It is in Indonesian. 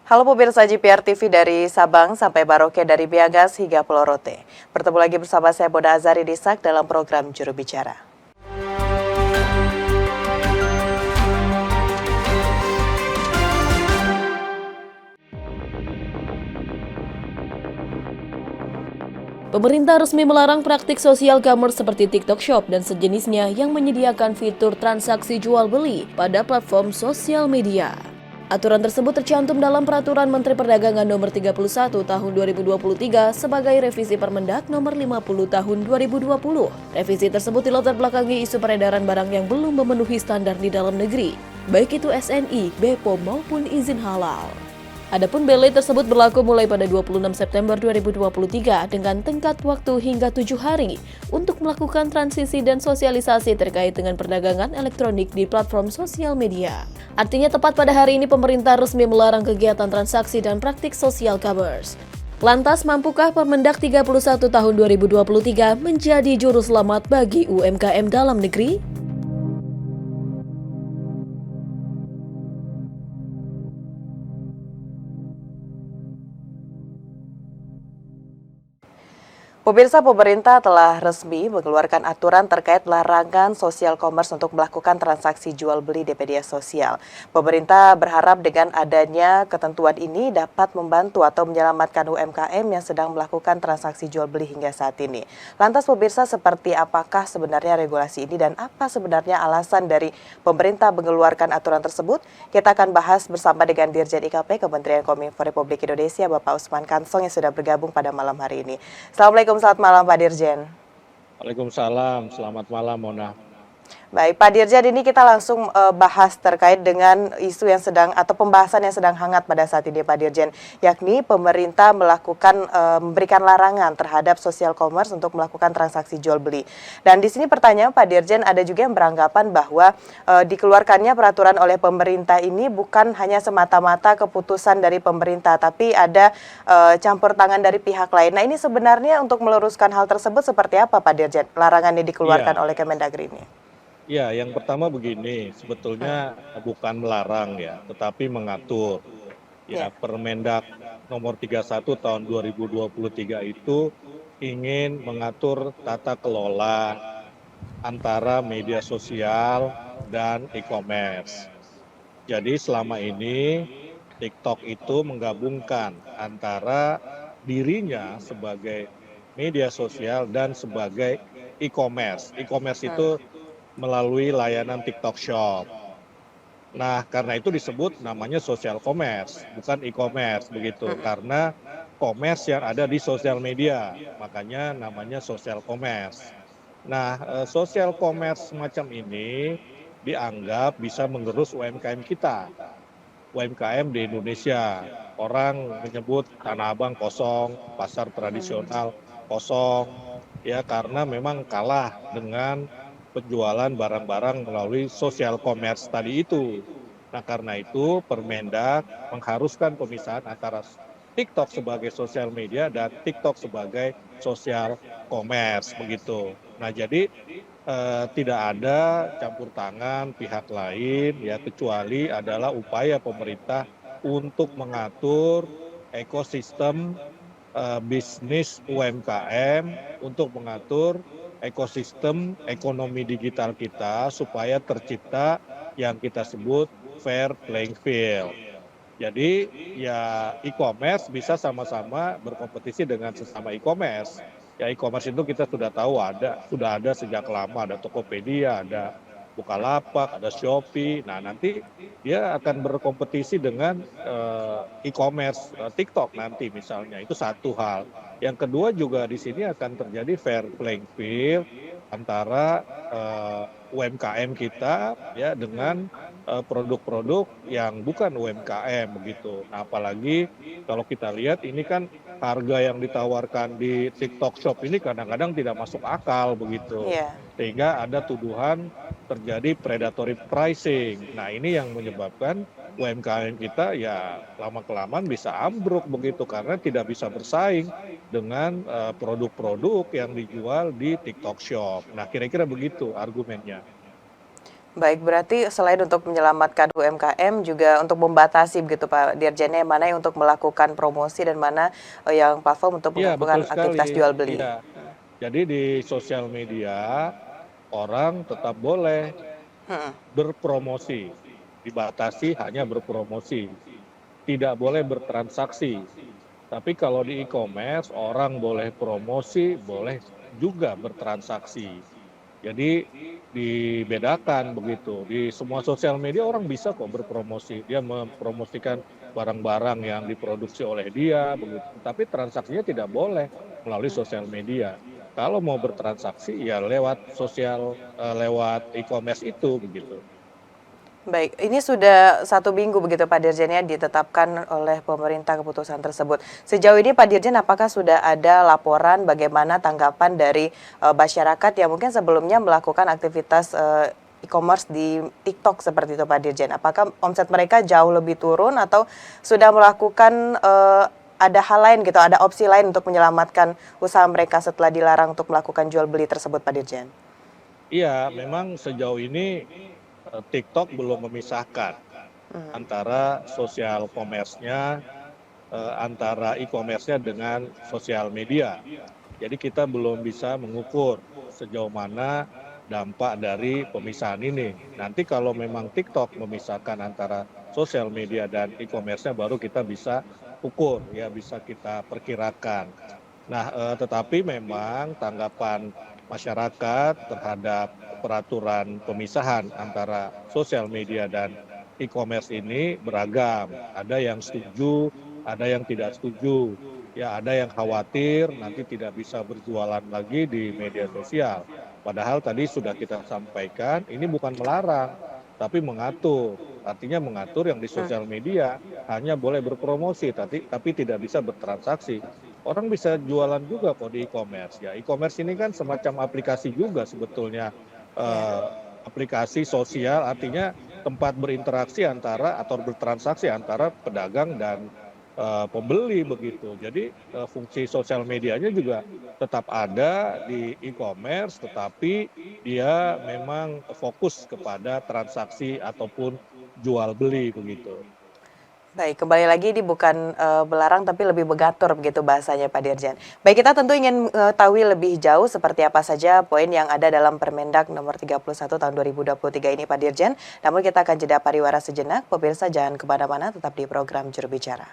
Halo pemirsa GPR TV dari Sabang sampai Baroke dari Biagas hingga Pulau Rote. Bertemu lagi bersama saya Boda Azari Disak dalam program Juru Bicara. Pemerintah resmi melarang praktik sosial commerce seperti TikTok Shop dan sejenisnya yang menyediakan fitur transaksi jual beli pada platform sosial media. Aturan tersebut tercantum dalam Peraturan Menteri Perdagangan Nomor 31 Tahun 2023 sebagai revisi Permendak Nomor 50 Tahun 2020. Revisi tersebut dilatar belakangi isu peredaran barang yang belum memenuhi standar di dalam negeri, baik itu SNI, BPOM maupun izin halal. Adapun belai tersebut berlaku mulai pada 26 September 2023 dengan tenggat waktu hingga 7 hari untuk melakukan transisi dan sosialisasi terkait dengan perdagangan elektronik di platform sosial media. Artinya tepat pada hari ini pemerintah resmi melarang kegiatan transaksi dan praktik sosial commerce. Lantas, mampukah Permendak 31 tahun 2023 menjadi juru selamat bagi UMKM dalam negeri? Pemirsa, pemerintah telah resmi mengeluarkan aturan terkait larangan sosial commerce untuk melakukan transaksi jual beli di media sosial. Pemerintah berharap dengan adanya ketentuan ini dapat membantu atau menyelamatkan UMKM yang sedang melakukan transaksi jual beli hingga saat ini. Lantas pemirsa, seperti apakah sebenarnya regulasi ini dan apa sebenarnya alasan dari pemerintah mengeluarkan aturan tersebut? Kita akan bahas bersama dengan Dirjen IKP Kementerian Kominfo Republik Indonesia, Bapak Usman Kansong yang sudah bergabung pada malam hari ini. Assalamualaikum, selamat malam Pak Dirjen. Waalaikumsalam, selamat malam Mona. Baik, Pak Dirjen, ini kita langsung bahas terkait dengan isu yang sedang atau pembahasan yang sedang hangat pada saat ini Pak Dirjen, yakni pemerintah memberikan larangan terhadap social commerce untuk melakukan transaksi jual beli. Dan di sini pertanyaan Pak Dirjen, ada juga yang beranggapan bahwa dikeluarkannya peraturan oleh pemerintah ini bukan hanya semata-mata keputusan dari pemerintah, tapi ada campur tangan dari pihak lain. Nah, ini sebenarnya untuk meluruskan hal tersebut seperti apa Pak Dirjen? Larangan ini dikeluarkan oleh Kemendagri ini. Ya, yang pertama begini, sebetulnya bukan melarang ya, tetapi mengatur. Ya, Permendak Nomor 31 Tahun 2023 itu ingin mengatur tata kelola antara media sosial dan e-commerce. Jadi selama ini TikTok itu menggabungkan antara dirinya sebagai media sosial dan sebagai e-commerce. E-commerce itu melalui layanan TikTok Shop. Nah, karena itu disebut namanya social commerce, bukan e-commerce begitu. Karena commerce yang ada di sosial media, makanya namanya social commerce. Nah, social commerce semacam ini dianggap bisa mengerus UMKM kita. UMKM di Indonesia, orang menyebut Tanah Abang kosong, pasar tradisional kosong, ya karena memang kalah dengan penjualan barang-barang melalui social commerce tadi itu. Nah, karena itu Permendak mengharuskan pemisahan antara TikTok sebagai sosial media dan TikTok sebagai social commerce begitu. Nah, jadi tidak ada campur tangan pihak lain ya, kecuali adalah upaya pemerintah untuk mengatur ekosistem bisnis UMKM, untuk mengatur ekosistem ekonomi digital kita supaya tercipta yang kita sebut fair playing field. Jadi ya e-commerce bisa sama-sama berkompetisi dengan sesama e-commerce. Ya e-commerce itu kita sudah tahu sudah ada sejak lama, ada Tokopedia, ada Bukalapak, ada Shopee. Nah, nanti dia akan berkompetisi dengan e-commerce TikTok nanti misalnya. Itu satu hal. Yang kedua juga di sini akan terjadi fair playing field antara UMKM kita ya dengan produk-produk yang bukan UMKM begitu. Nah, apalagi kalau kita lihat ini kan harga yang ditawarkan di TikTok Shop ini kadang-kadang tidak masuk akal begitu. Sehingga ada tuduhan terjadi predatory pricing. Nah, ini yang menyebabkan UMKM kita ya lama-kelamaan bisa ambruk begitu karena tidak bisa bersaing dengan produk-produk yang dijual di TikTok Shop. Nah, kira-kira begitu argumennya. Baik, berarti selain untuk menyelamatkan UMKM juga untuk membatasi begitu Pak Dirjennya, mana yang untuk melakukan promosi dan mana yang platform untuk Iya, melakukan betul aktivitas sekali. jual beli. Iya. Jadi di sosial media orang tetap boleh Hmm. berpromosi, dibatasi hanya berpromosi, tidak boleh bertransaksi. Tapi kalau di e-commerce orang boleh promosi, boleh juga bertransaksi. Jadi dibedakan begitu. Di semua sosial media orang bisa kok berpromosi. Dia mempromosikan barang-barang yang diproduksi oleh dia begitu. Tapi transaksinya tidak boleh melalui sosial media. Kalau mau bertransaksi ya lewat e-commerce itu begitu. Baik, ini sudah 1 minggu begitu Pak Dirjen ya ditetapkan oleh pemerintah keputusan tersebut. Sejauh ini Pak Dirjen apakah sudah ada laporan bagaimana tanggapan dari masyarakat yang mungkin sebelumnya melakukan aktivitas e-commerce di TikTok seperti itu Pak Dirjen? Apakah omset mereka jauh lebih turun atau sudah melakukan ada hal lain gitu, ada opsi lain untuk menyelamatkan usaha mereka setelah dilarang untuk melakukan jual beli tersebut Pak Dirjen? Iya, memang sejauh ini TikTok belum memisahkan antara sosial commerce-nya, antara e-commerce-nya dengan sosial media. Jadi kita belum bisa mengukur sejauh mana dampak dari pemisahan ini. Nanti kalau memang TikTok memisahkan antara sosial media dan e-commerce-nya baru kita bisa ukur, ya bisa kita perkirakan. Nah, tetapi memang tanggapan masyarakat terhadap peraturan pemisahan antara sosial media dan e-commerce ini beragam. Ada yang setuju, ada yang tidak setuju. Ya, ada yang khawatir nanti tidak bisa berjualan lagi di media sosial. Padahal tadi sudah kita sampaikan, ini bukan melarang, tapi mengatur. Artinya mengatur yang di sosial media hanya boleh berpromosi, tapi tidak bisa bertransaksi. Orang bisa jualan juga kok di e-commerce. Ya, e-commerce ini kan semacam aplikasi juga sebetulnya. Ya. Eh, Aplikasi sosial artinya tempat berinteraksi antara atau bertransaksi antara pedagang dan pembeli begitu. Jadi fungsi sosial medianya juga tetap ada di e-commerce, tetapi dia memang fokus kepada transaksi ataupun jual beli begitu. Baik, kembali lagi ini bukan melarang tapi lebih mengatur begitu bahasanya Pak Dirjen. Baik, kita tentu ingin mengetahui lebih jauh seperti apa saja poin yang ada dalam Permendag nomor 31 tahun 2023 ini Pak Dirjen. Namun kita akan jeda pariwara sejenak, pemirsa jangan kemana-mana, tetap di program Juru Bicara.